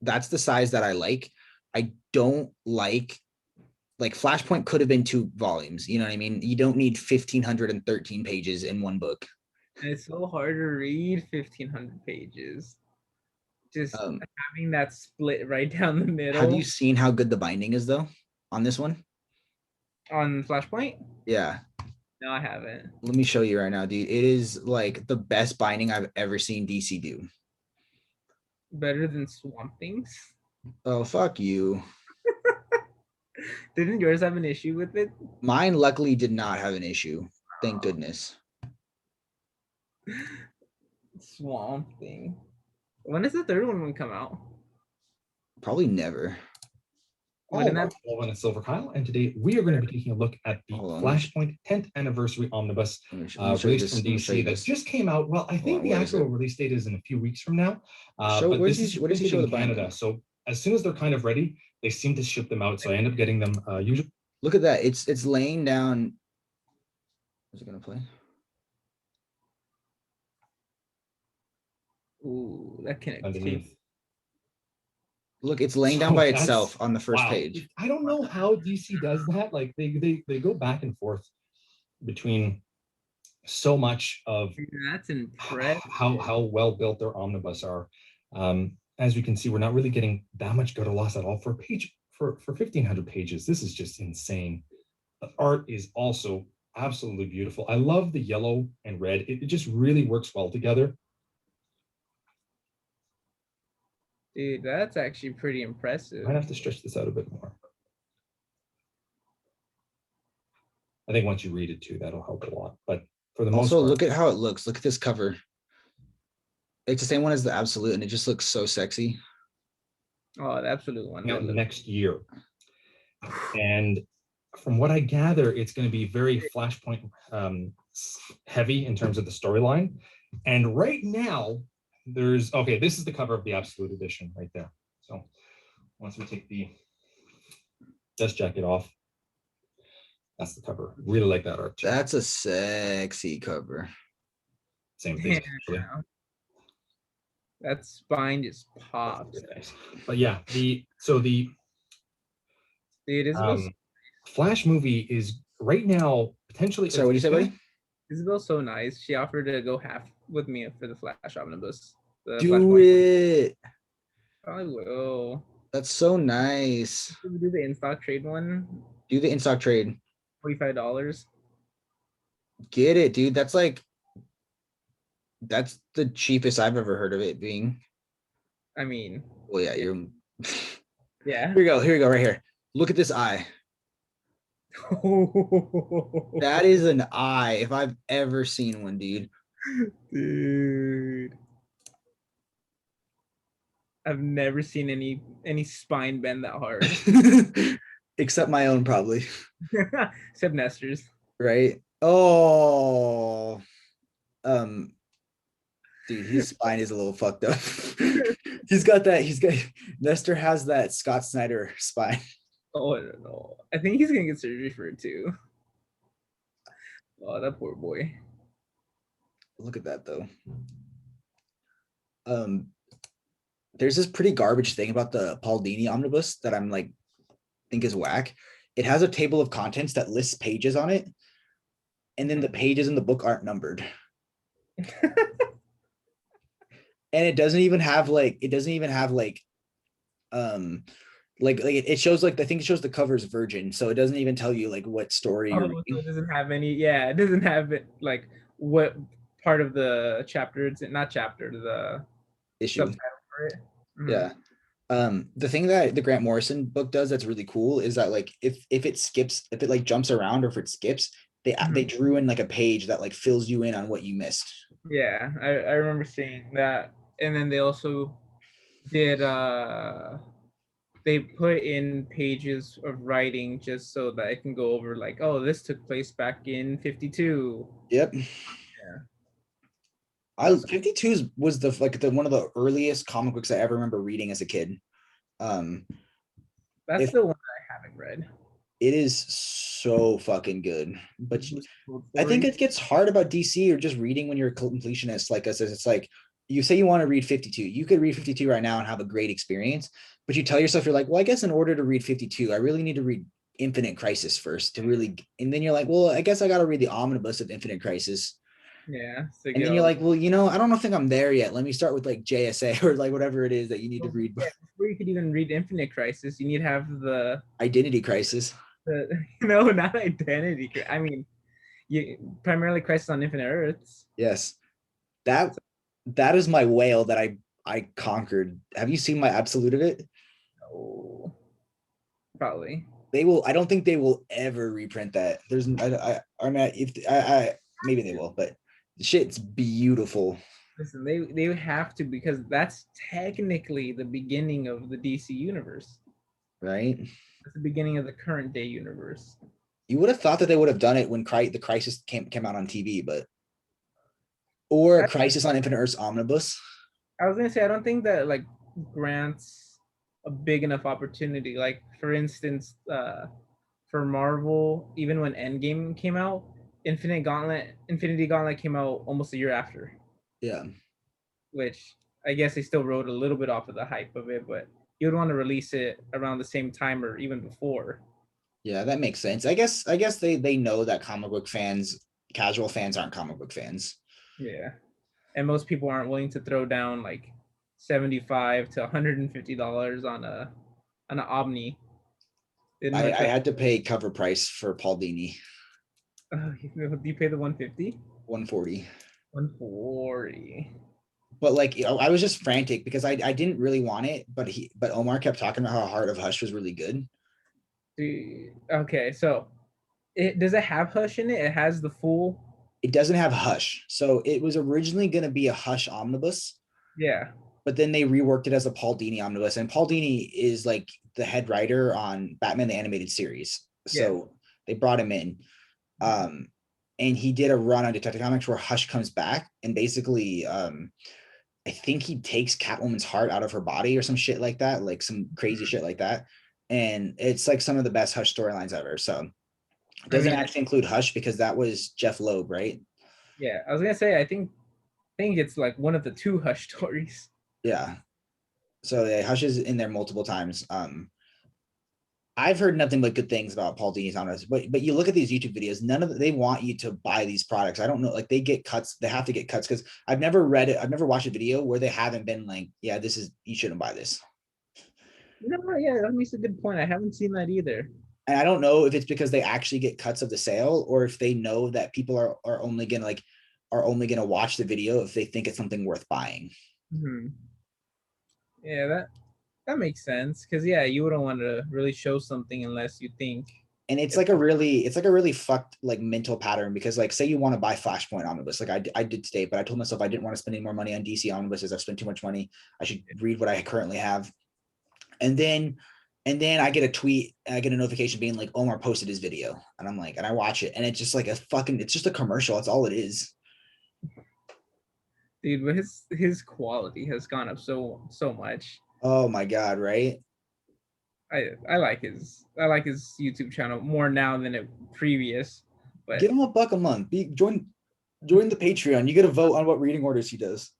that's the size that I like. I don't like Flashpoint could have been 2 volumes. You know what I mean? You don't need 1,513 pages in one book. And it's so hard to read 1,500 pages. Just having that split right down the middle. Have you seen how good the binding is though on this one? On Flashpoint? Yeah. No, I haven't. Let me show you right now, dude. It is like the best binding I've ever seen DC do. Better than Swamp Things? Oh, fuck you. Didn't yours have an issue with it? Mine luckily did not have an issue. Thank goodness. Swamp Thing. When does the third one come out? Probably never. Hello, and Silver Kyle, and today we are going to be taking a look at the Flashpoint 10th Anniversary Omnibus released from DC that just came out. Well, I think the actual release date is in a few weeks from now. But this is what does he show in Canada? So as soon as they're kind of ready, they seem to ship them out. So I end up getting them usually. Look at that. It's laying down. Is it going to play? Ooh, that connects underneath. Look, it's laying down by itself on the first page. I don't know how DC does that. Like they go back and forth between so much of that's impressive. How well built their omnibus are. As we can see, we're not really getting that much go to loss at all for a page for 1,500 pages. This is just insane. The art is also absolutely beautiful. I love the yellow and red. It just really works well together. Dude, that's actually pretty impressive. I might have to stretch this out a bit more. I think once you read it too, that'll help a lot. But for the most part, look at how it looks. Look at this cover. It's the same one as the Absolute, and it just looks so sexy. Oh, the Absolute one. Next year. And from what I gather, it's going to be very Flashpoint heavy in terms of the storyline. And right now, this is the cover of the Absolute edition right there. So once we take the dust jacket off, that's the cover. Really like that art too. That's a sexy cover. Same thing. Yeah. That spine just pops. Nice. But yeah, the Flash movie is right now potentially. Sorry, what do you say, buddy? Isabel's so nice. She offered to go half with me for the Flash Omnibus. Do it. I will. That's so nice. Should we do the in-stock trade one? Do the in-stock trade. $45. Get it, dude. That's the cheapest I've ever heard of it being. I mean. Well, yeah, you're. Yeah. Here we go, right here. Look at this eye. That is an eye if I've ever seen one, dude. Dude, I've never seen any spine bend that hard. Except my own, probably. Except Nestor's. Right? Oh. Dude, his spine is a little fucked up. Nestor has that Scott Snyder spine. Oh, I don't know. I think he's gonna get surgery for it too. Oh, that poor boy. Look at that though. There's this pretty garbage thing about the Paul Dini omnibus that I'm think is whack. It has a table of contents that lists pages on it, and then the pages in the book aren't numbered. And it doesn't even have it shows I think it shows the cover's virgin, so it doesn't even tell you what story you're reading. So it doesn't have it doesn't have it what part of the chapter it's not chapter, the issue for it. Mm-hmm. Yeah. The thing that the Grant Morrison book does that's really cool is that if it jumps around or if it skips, they drew in a page that fills you in on what you missed. Yeah, I remember seeing that. And then they also did they put in pages of writing just so that I can go over this took place back in 52. Yep. Yeah. 52 was the one of the earliest comic books I ever remember reading as a kid. That's the one I haven't read. It is so fucking good, but I think it gets hard about DC or just reading when you're a completionist like us. It's you say you want to read 52. You could read 52 right now and have a great experience, but you tell yourself, you're like, well, I guess in order to read 52, I really need to read Infinite Crisis first to really, and then you're like, well, I guess I got to read the omnibus of Infinite Crisis. Yeah. So And then you're like, well, I don't think I'm there yet. Let me start with like JSA or like whatever it is that you need to read. Yeah, before you could even read Infinite Crisis, you need to have the Identity Crisis. no, not Identity. I mean, you primarily Crisis on Infinite Earths. Yes. That is my whale that I conquered. Have you seen my absolute of it? Oh, probably. I don't think they will ever reprint that. I'm not, if I maybe they will, but the shit's beautiful. Listen, they have to, because that's technically the beginning of the DC universe. Right? That's the beginning of the current day universe. You would have thought that they would have done it when the Crisis came out on TV, but or Crisis on Infinite Earths Omnibus. I was gonna say, I don't think that like grants a big enough opportunity. Like for instance, for Marvel, even when Endgame came out, Infinity Gauntlet came out almost a year after. Yeah. Which I guess they still rode a little bit off of the hype of it, but you would want to release it around the same time or even before. Yeah, that makes sense. I guess they know that comic book fans, casual fans, aren't comic book fans. Yeah, and most people aren't willing to throw down like $75 to $150 on an Omni. I had to pay cover price for Paul Dini. Do you pay the 150? 140. 140. But like I was just frantic because I didn't really want it, but Omar kept talking about how Heart of Hush was really good. Okay, so does it have Hush in it? It has the full. It doesn't have Hush, so it was originally going to be a Hush omnibus. Yeah. But then they reworked it as a Paul Dini omnibus, and Paul Dini is like the head writer on Batman the Animated Series, so they brought him in. And he did a run on Detective Comics where Hush comes back, and basically, I think he takes Catwoman's heart out of her body or some shit like that, like some crazy shit like that. And it's like some of the best Hush storylines ever. So it doesn't actually include Hush because that was Jeff Loeb, right? Yeah, I was gonna say I think it's like one of the 2 Hush stories. Yeah. So yeah, Hush is in there multiple times. I've heard nothing but good things about Paul Dini's omnibus, but you look at these YouTube videos, none of they want you to buy these products. I don't know, like they get cuts, they have to get cuts because I've never read it, I've never watched a video where they haven't been like, yeah, this is, you shouldn't buy this. No, yeah, that makes a good point. I haven't seen that either. And I don't know if it's because they actually get cuts of the sale or if they know that people are only gonna watch the video if they think it's something worth buying. Mm-hmm. Yeah, that makes sense because you wouldn't want to really show something unless you think. And it's like a really fucked like mental pattern because like say you want to buy Flashpoint omnibus, like I did today, but I told myself I didn't want to spend any more money on DC omnibuses. I've spent too much money. I should read what I currently have. And then I get a tweet, I get a notification being like Omar posted his video, and I'm like, and I watch it, and it's just like it's just a commercial. That's all it is. Dude, but his quality has gone up so much. Oh my god, right? I like his YouTube channel more now than it previous. But give him $1 a month. Join the Patreon. You get a vote on what reading orders he does.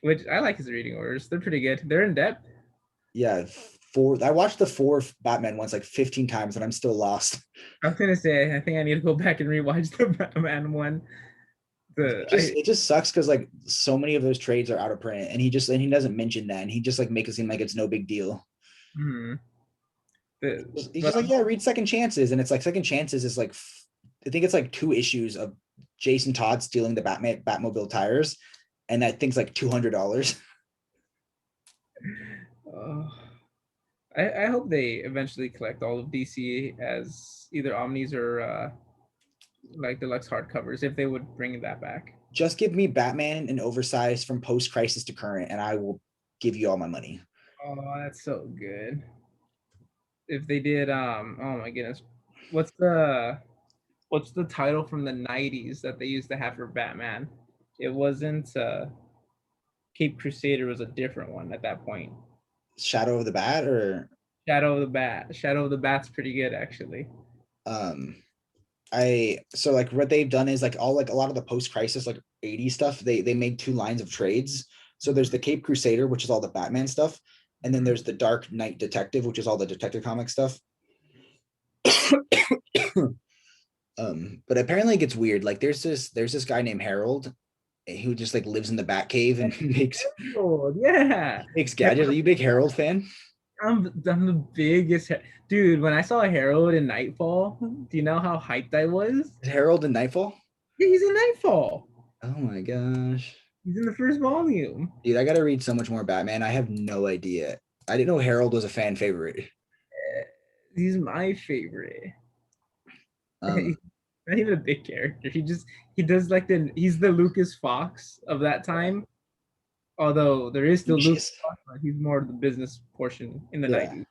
Which I like his reading orders. They're pretty good. They're in depth. Yeah, I watched the 4 Batman ones like 15 times and I'm still lost. I was gonna say I think I need to go back and rewatch the Batman one. It just sucks because like so many of those trades are out of print, and he doesn't mention that, and he just like makes it seem like it's no big deal. He's just like, yeah, read Second Chances, and it's like Second Chances is like I think it's like 2 issues of Jason Todd stealing the Batmobile tires, and that thing's like $200. I hope they eventually collect all of DC as either Omnis or like deluxe hardcovers if they would bring that back. Just give me Batman and oversized from post-crisis to current, and I will give you all my money. Oh, that's so good. If they did, oh my goodness, what's the title from the 90s that they used to have for Batman? It wasn't Cape Crusader, was a different one at that point. Shadow of the Bat or Shadow of the Bat. Shadow of the Bat's pretty good actually. I So like what they've done is like a lot of the post-crisis like 80 stuff, they made 2 lines of trades. So there's the Cape Crusader, which is all the Batman stuff, and then there's the Dark Knight Detective, which is all the Detective Comic stuff. But apparently it gets weird. Like there's this guy named Harold who just like lives in the Batcave and Oh yeah, makes gadgets. Are you a big Harold fan? I'm the biggest dude. When I saw Harold in Nightfall, do you know how hyped I was? Is Harold in Nightfall? Yeah, he's in Nightfall. Oh my gosh. He's in the first volume. Dude, I gotta read so much more Batman. I have no idea. I didn't know Harold was a fan favorite. He's my favorite. Um, He's not even a big character. He does like he's the Lucas Fox of that time. Although there is still Lucas Fox, but he's more the business portion in the 90s.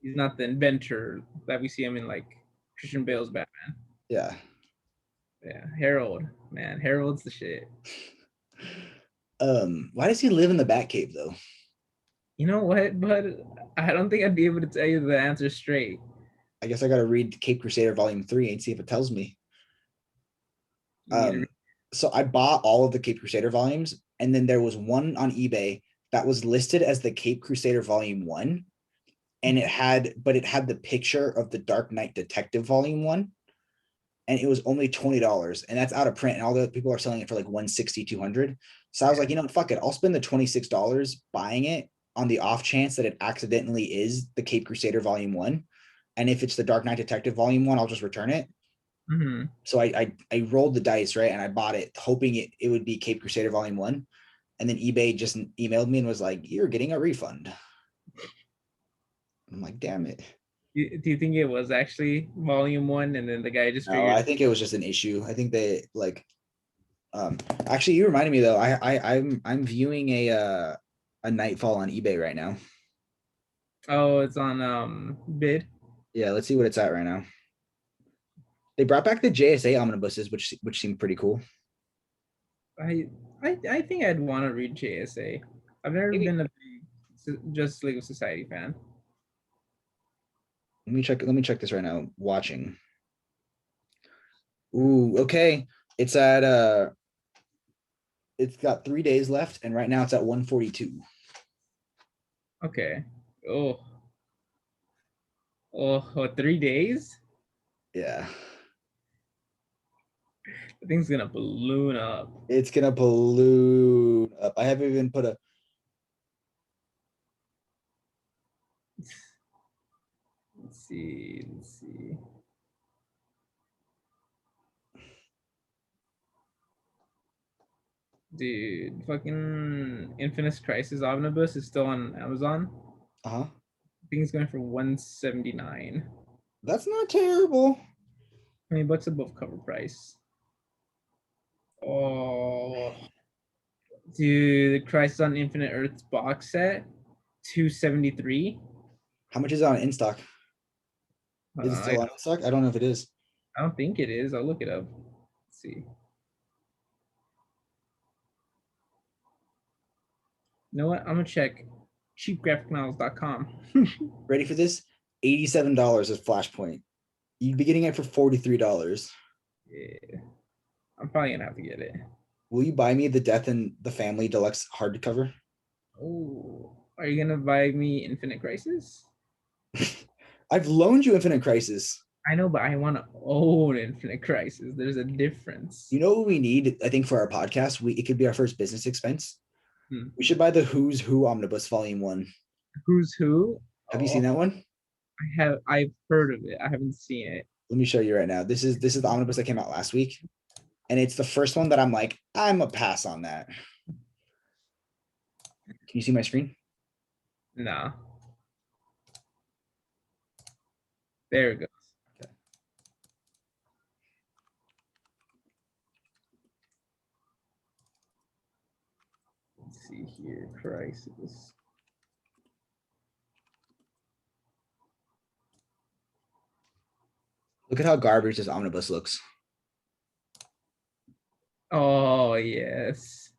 He's not the inventor that we see him in like Christian Bale's Batman. Yeah. Yeah, Harold, man, Harold's the shit. Why does he live in the Batcave though? You know what? But I don't think I'd be able to tell you the answer straight. I guess I gotta read Cape Crusader Volume 3 and see if it tells me. So I bought all of the Cape Crusader volumes, and then there was one on eBay that was listed as the Cape Crusader Volume 1, and it had the picture of the Dark Knight Detective Volume 1, and it was only $20, and that's out of print, and all the people are selling it for like 160, 200. So I was like, you know, fuck it, I'll spend the $26 buying it on the off chance that it accidentally is the Cape Crusader Volume 1, and if it's the Dark Knight Detective Volume 1, I'll just return it. Mm-hmm. So I rolled the dice, right, and I bought it hoping it would be Cape Crusader Volume 1, and then eBay just emailed me and was like, you're getting a refund. I'm like, damn it. Do you think it was actually Volume 1, and then the guy just figured? No, I think it was just an issue. I think they like actually you reminded me though, I'm viewing a Nightfall on eBay right now. Oh, it's on bid. Yeah, let's see what it's at right now. They brought back the JSA omnibuses, which seemed pretty cool. I think I'd want to read JSA. I've never been a big Justice League of Society fan. Let me check this right now. Watching. Ooh, okay. It's at it's got 3 days left, and right now it's at 142. Okay. Oh, what, 3 days? Yeah. The thing's gonna balloon up. It's gonna balloon up. I haven't even put a Let's see. Dude, fucking Infinite Crisis Omnibus is still on Amazon. uh-huh. I think it's going for $179. That's not terrible. $20 above cover price. Oh, dude, the Crisis on Infinite Earths box set, $273. How much is it on in stock? Is it still on in stock? I don't know if it is. I don't think it is. I'll look it up. Let's see. You know what? I'm gonna check cheapgraphicnovels.com. Ready for this? $87 is Flashpoint. You'd be getting it for $43. Yeah, I'm probably gonna have to get it. Will you buy me the Death in the Family Deluxe hardcover? Oh, are you gonna buy me Infinite Crisis? I've loaned you Infinite Crisis. I know, but I want to own Infinite Crisis. There's a difference. You know what we need, I think, for our podcast? It could be our first business expense. We should buy the Who's Who Omnibus Volume 1. Who's Who? Have you seen that one? I've heard of it. I haven't seen it. Let me show you right now. This is the omnibus that came out last week. And it's the first one that I'm like, I'm a pass on that. Can you see my screen? No. There it goes. Okay. Let's see here. Crisis. Look at how garbage this omnibus looks. Oh, yes.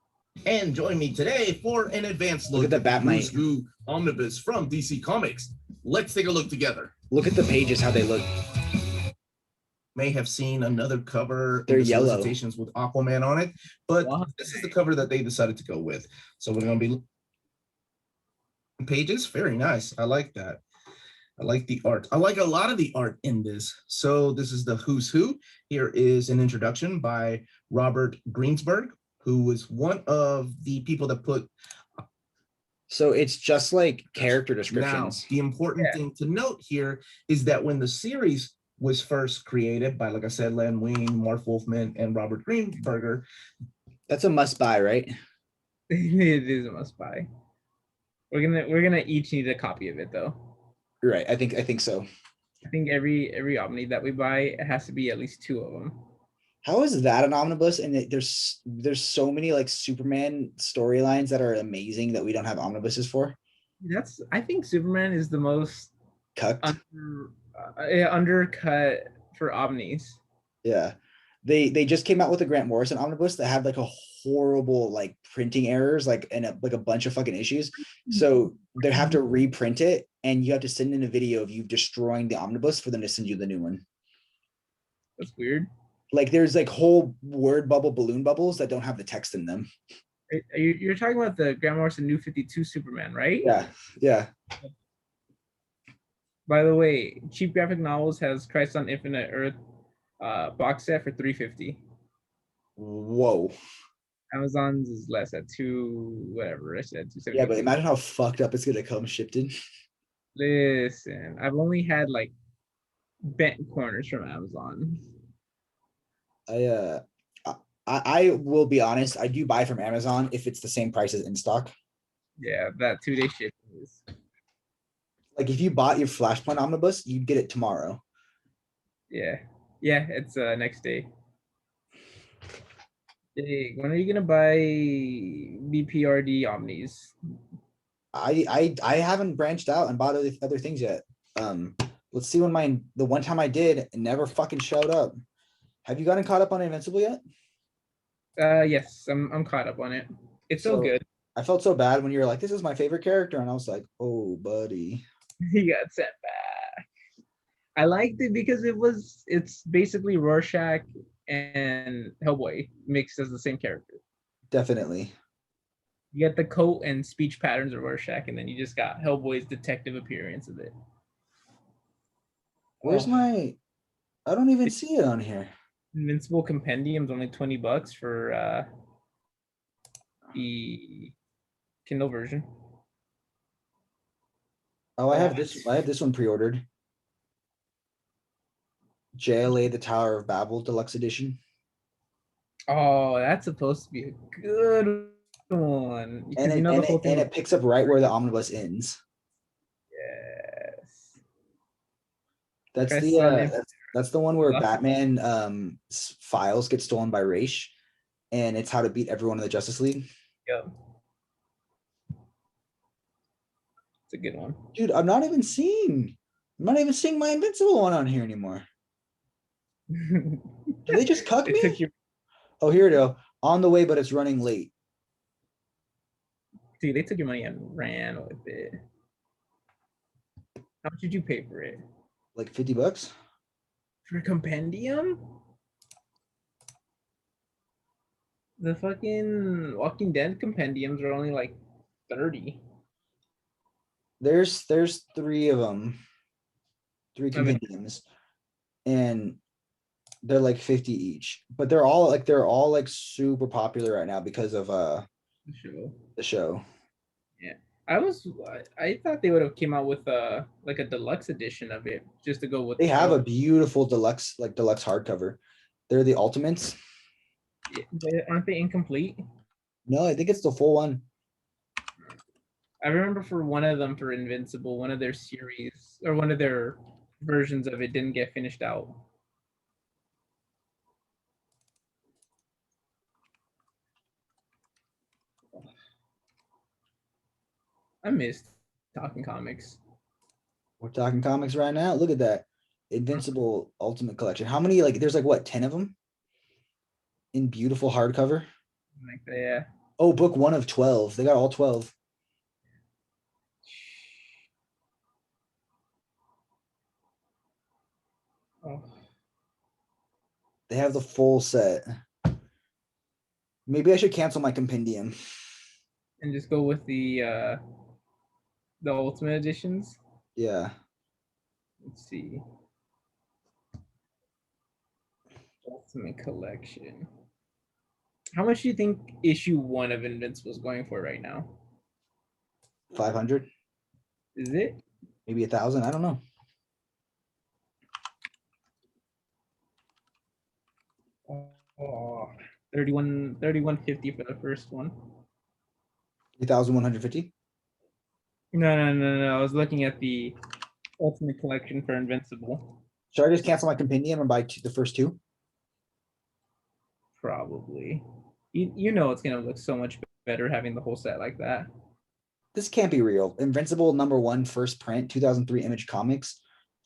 And join me today for an advanced Look look at the Who's Batmite. Who Omnibus from DC Comics. Let's take a look together. Look at the pages, how they look. may have seen another cover They're in the yellow. solicitations with Aquaman on it, but Wow. this is the cover that they decided to go with. So we're going to be pages. Very nice. I like that. I like the art. I like a lot of the art in this. So this is the Who's Who. Here is an introduction by Robert Greensberg, who was one of the people that put. So it's just like character Now, descriptions. the important thing to note here is that when the series was first created by, like I said, Len Wein, Mark Wolfman, and Robert Greenberger. That's a must buy, right? It is a must buy. We're gonna each need a copy of it though. Right. I think so. I think every Omni that we buy, it has to be at least 2 of them. How is that an omnibus? And there's so many like Superman storylines that are amazing that we don't have omnibuses for. I think Superman is the most Cucked. undercut for Omnis. Yeah. They just came out with a Grant Morrison omnibus that had like a horrible like printing errors, like and like a bunch of fucking issues. So they have to reprint it, and you have to send in a video of you destroying the omnibus for them to send you the new one. That's weird. Like there's like whole word bubble balloon bubbles that don't have the text in them. You're talking about the Grant Morrison New 52 Superman, right? Yeah. By the way, Cheap Graphic Novels has Christ on Infinite Earth box set for $350. Whoa. Amazon's is less at 2 whatever. I said 270. Yeah, but imagine how fucked up it's gonna come shipped in. Listen, I've only had like bent corners from Amazon. I will be honest, I do buy from Amazon if it's the same price as in stock. Yeah, that 2-day shipping is. Like if you bought your Flashpoint omnibus, you'd get it tomorrow. Yeah, it's next day. Hey, when are you gonna buy BPRD Omnis? I haven't branched out and bought other things yet. Let's see when the one time I did, it never fucking showed up. Have you gotten caught up on Invincible yet? Yes, I'm caught up on it. It's so good. I felt so bad when you were like, "This is my favorite character," and I was like, "Oh, buddy." He got sent back. I liked it because it's basically Rorschach and Hellboy mixed as the same character. Definitely. You get the coat and speech patterns of Rorschach, and then you just got Hellboy's detective appearance of it. Where's my? I don't even see it on here. Invincible Compendium's only $20 for the Kindle version. Oh, I have this one pre-ordered. JLA: The Tower of Babel Deluxe Edition. Oh, that's supposed to be a good one. And it picks up right where the omnibus ends. Yes. That's the one where Batman files get stolen by Raish, and it's how to beat everyone in the Justice League. Yep. It's a good one. Dude, I'm not even seeing my Invincible one on here anymore. Did they just cuck me? Oh, here it is. On the way, but it's running late. Dude, they took your money and ran with it. How much did you pay for it? Like $50? For a compendium? The fucking Walking Dead compendiums are only like 30. There's 3 of them. 3 compendiums. And they're like 50 each. But they're all like super popular right now because of the show. Yeah. I thought they would have came out with like a deluxe edition of it just to go with. They have a beautiful deluxe hardcover. They're the Ultimates. Aren't they incomplete? No, I think it's the full one. I remember for one of them for Invincible, one of their series or one of their versions of it didn't get finished out. I missed Talking Comics. We're talking comics right now. Look at that. Invincible Ultimate Collection. How many, there's like what, 10 of them? In beautiful hardcover? Yeah. Oh, book 1 of 12. They got all 12. Oh. They have the full set. Maybe I should cancel my compendium. And just go with the ultimate editions. Yeah. Let's see. Ultimate collection. How much do you think issue 1 of Invincible is going for right now? 500, Is it? maybe 1,000. I don't know. Oh, 31.50 for the first one. 3,150. No. I was looking at the Ultimate Collection for Invincible. Should I just cancel my compendium and buy the first 2? Probably. You know it's gonna look so much better having the whole set like that. This can't be real. Invincible #1 first print, 2003 Image Comics,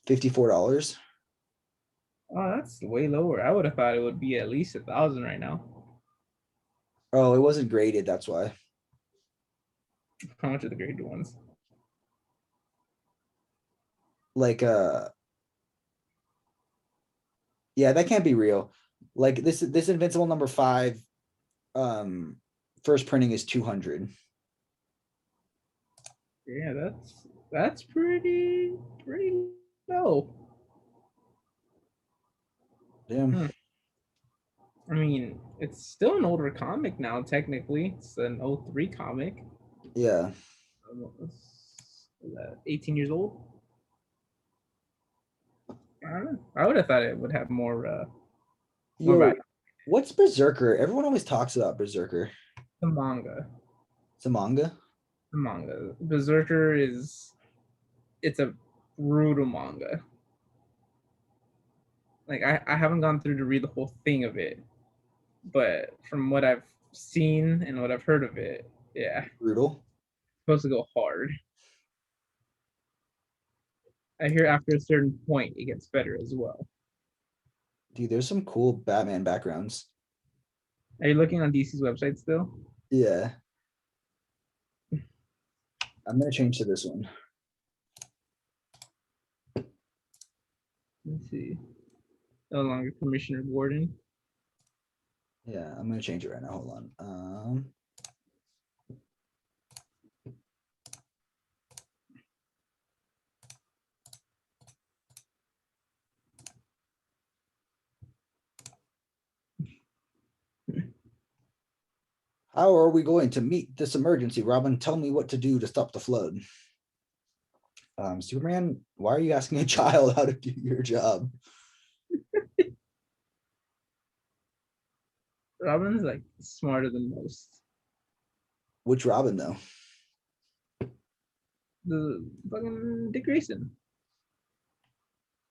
$54. Oh, that's way lower. I would have thought it would be at least 1,000 right now. Oh, it wasn't graded. That's why. How much are the graded ones? Like, yeah, that can't be real. Like this Invincible #5, first printing is 200. Yeah, that's pretty low. Damn. Hmm. I mean, it's still an older comic now, technically. It's an 03 comic. Yeah. Is that 18 years old? I don't know. I would have thought it would have more Yo, value. what's Berserker? Everyone always talks about Berserker. The manga. It's a manga. The manga. Berserker it's a brutal manga. Like I haven't gone through to read the whole thing of it, but from what I've seen and what I've heard of it, yeah, it's Brutal. supposed to go hard. I hear after a certain point it gets better as well. Dude, there's some cool Batman backgrounds. Are you looking on DC's website still? Yeah. I'm gonna change to this one. Let's see. No longer Commissioner Gordon. Yeah, I'm gonna change it right now. Hold on. How are we going to meet this emergency, Robin? Tell me what to do to stop the flood. Superman, why are you asking a child how to do your job? Robin's like smarter than most. Which Robin though? The fucking Dick Grayson.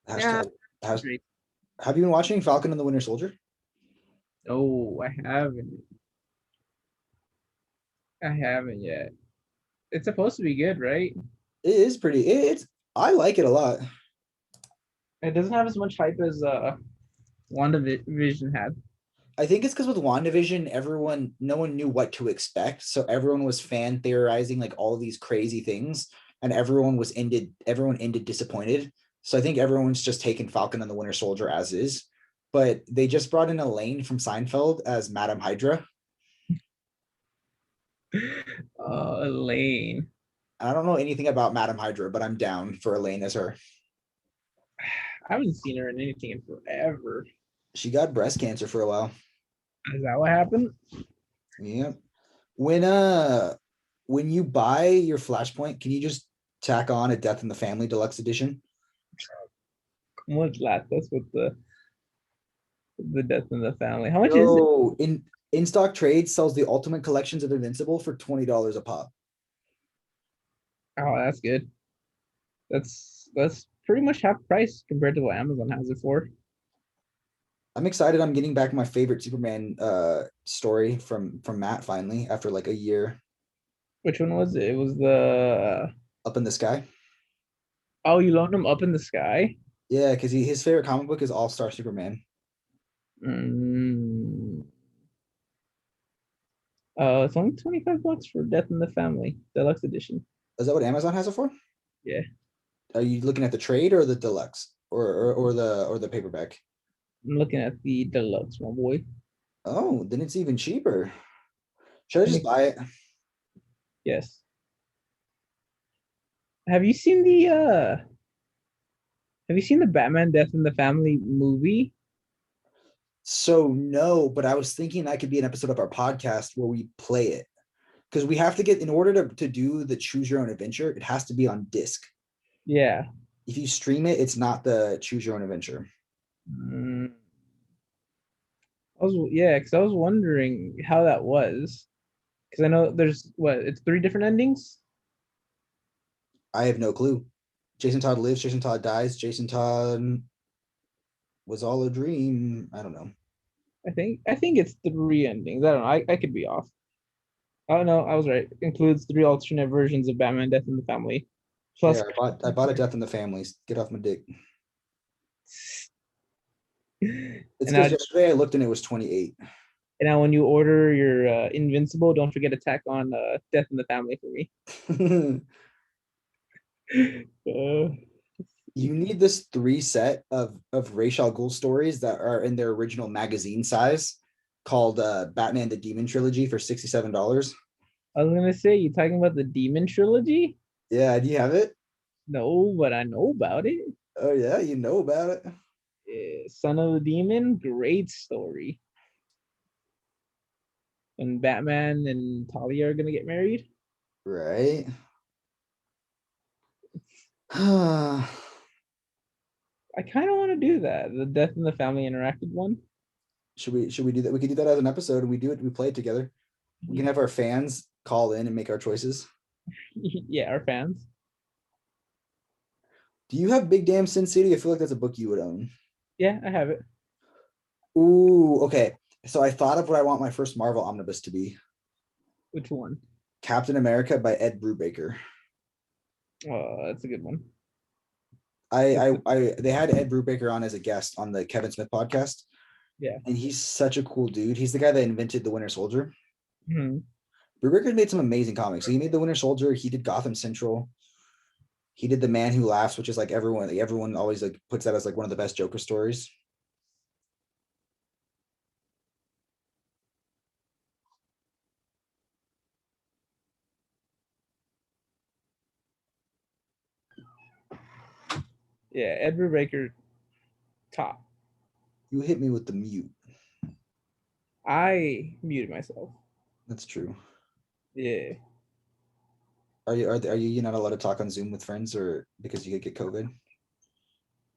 Hashtag, Great. have you been watching Falcon and the Winter Soldier? Oh, I haven't. I haven't yet. It's supposed to be good, right? It is pretty. I like it a lot. It doesn't have as much hype as WandaVision had. I think it's because with WandaVision, no one knew what to expect, so everyone was fan theorizing like all these crazy things, and everyone ended disappointed. So I think everyone's just taken Falcon and the Winter Soldier as is, but they just brought in Elaine from Seinfeld as Madame Hydra. Elaine. I don't know anything about Madame Hydra, but I'm down for Elaine as her. I haven't seen her in anything in forever. She got breast cancer for a while. Is that what happened? Yep. When you buy your Flashpoint, can you just tack on a Death in the Family Deluxe Edition? What's that? That's what the Death in the Family. How much is it? Oh, in stock trade sells the Ultimate Collections of Invincible for $20 a pop. Oh, that's good. That's pretty much half price compared to what Amazon has it for. I'm excited. I'm getting back my favorite Superman story from Matt finally after like a year. Which one was it? It was the Up in the Sky. Oh, you loaned him Up in the Sky? Yeah, because his favorite comic book is All-Star Superman. It's only $25 for Death in the Family Deluxe Edition. Is that what Amazon has it for? Yeah. Are you looking at the trade or the deluxe or the paperback? I'm looking at the deluxe one, boy. Oh, then it's even cheaper. Should I just buy it? Yes. Have you seen the Batman Death in the Family movie? So no, but I was thinking that could be an episode of our podcast where we play it. Because we have to get, in order to do the choose your own adventure, it has to be on disc. Yeah. If you stream it, it's not the choose your own adventure. Mm. Because I was wondering how that was. Because I know there's it's 3 different endings. I have no clue. Jason Todd lives, Jason Todd dies, Jason Todd was all a dream. I don't know. I think it's 3 endings. I don't know. I could be off. Oh no, I was right. Includes 3 alternate versions of Batman Death in the Family. Plus, There, I bought a Death in the Families. Get off my dick. It's and now, because yesterday I looked and it was 28. and now when you order your Invincible, don't forget to tack on Death in the Family for me. You need this 3 set of Ra's al Ghul stories that are in their original magazine size called Batman the Demon Trilogy for $67. I was gonna say, you talking about the Demon Trilogy? Yeah, do you have it? No, but I know about it. Oh yeah, you know about it. Son of the Demon, great story. When Batman and Talia are gonna get married. Right. I kind of want to do that. The Death in the Family interactive one. Should we do that? We could do that as an episode and we play it together. We can have our fans call in and make our choices. Yeah, our fans. Do you have Big Damn Sin City? I feel like that's a book you would own. Yeah, I have it. Ooh, okay. So I thought of what I want my first Marvel omnibus to be. Which one? Captain America by Ed Brubaker. Oh, that's a good one. They had Ed Brubaker on as a guest on the Kevin Smith podcast. Yeah. And he's such a cool dude. He's the guy that invented the Winter Soldier. Mm-hmm. Brubaker made some amazing comics. So he made the Winter Soldier. He did Gotham Central. He did The Man Who Laughs, which is like everyone always like puts that as like one of the best Joker stories. Yeah, Ed Brubaker, top. You hit me with the mute. I muted myself. That's true. Yeah. Are you not allowed to talk on Zoom with friends or because you could get COVID?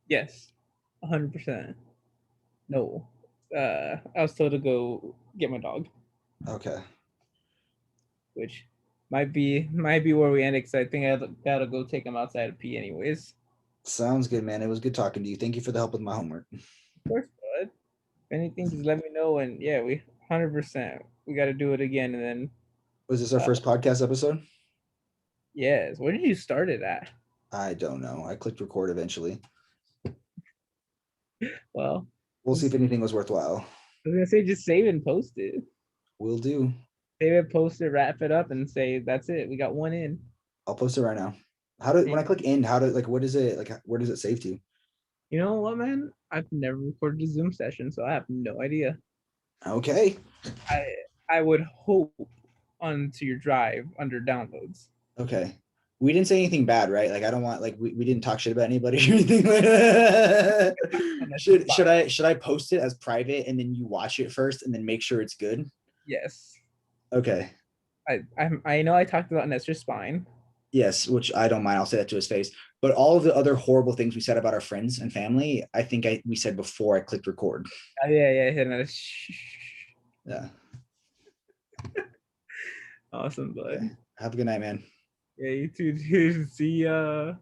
Yes. 100%. No. I was told to go get my dog, Okay. which might be where we end it because I think I gotta go take him outside to pee anyways. Sounds good, man. It was good talking to you. Thank you for the help with my homework. Of course, bud. If anything, just let me know. And yeah, we 100%. We got to do it again. And then, Was this our first podcast episode? yes. Where did you start it at? I don't know. I clicked record eventually. Well, We'll see if anything was worthwhile. I was gonna say just save and post it. Will do. Save it, post it, wrap it up, and say that's it. We got one in. I'll post it right now. When I click end, what is it like? Where does it save to? You know what, man? I've never recorded a Zoom session, so I have no idea. Okay. I would hope onto your drive under downloads. Okay. We didn't say anything bad, right? Like I don't want we didn't talk shit about anybody or anything like that. Should I post it as private and then you watch it first and then make sure it's good? Yes. Okay. I know I talked about Nestor's spine. Yes, which I don't mind. I'll say that to his face. But all of the other horrible things we said about our friends and family, I think we said before I clicked record. Yeah. Yeah. Awesome, bud. Okay. Have a good night, man. Yeah, you too, dude. See ya.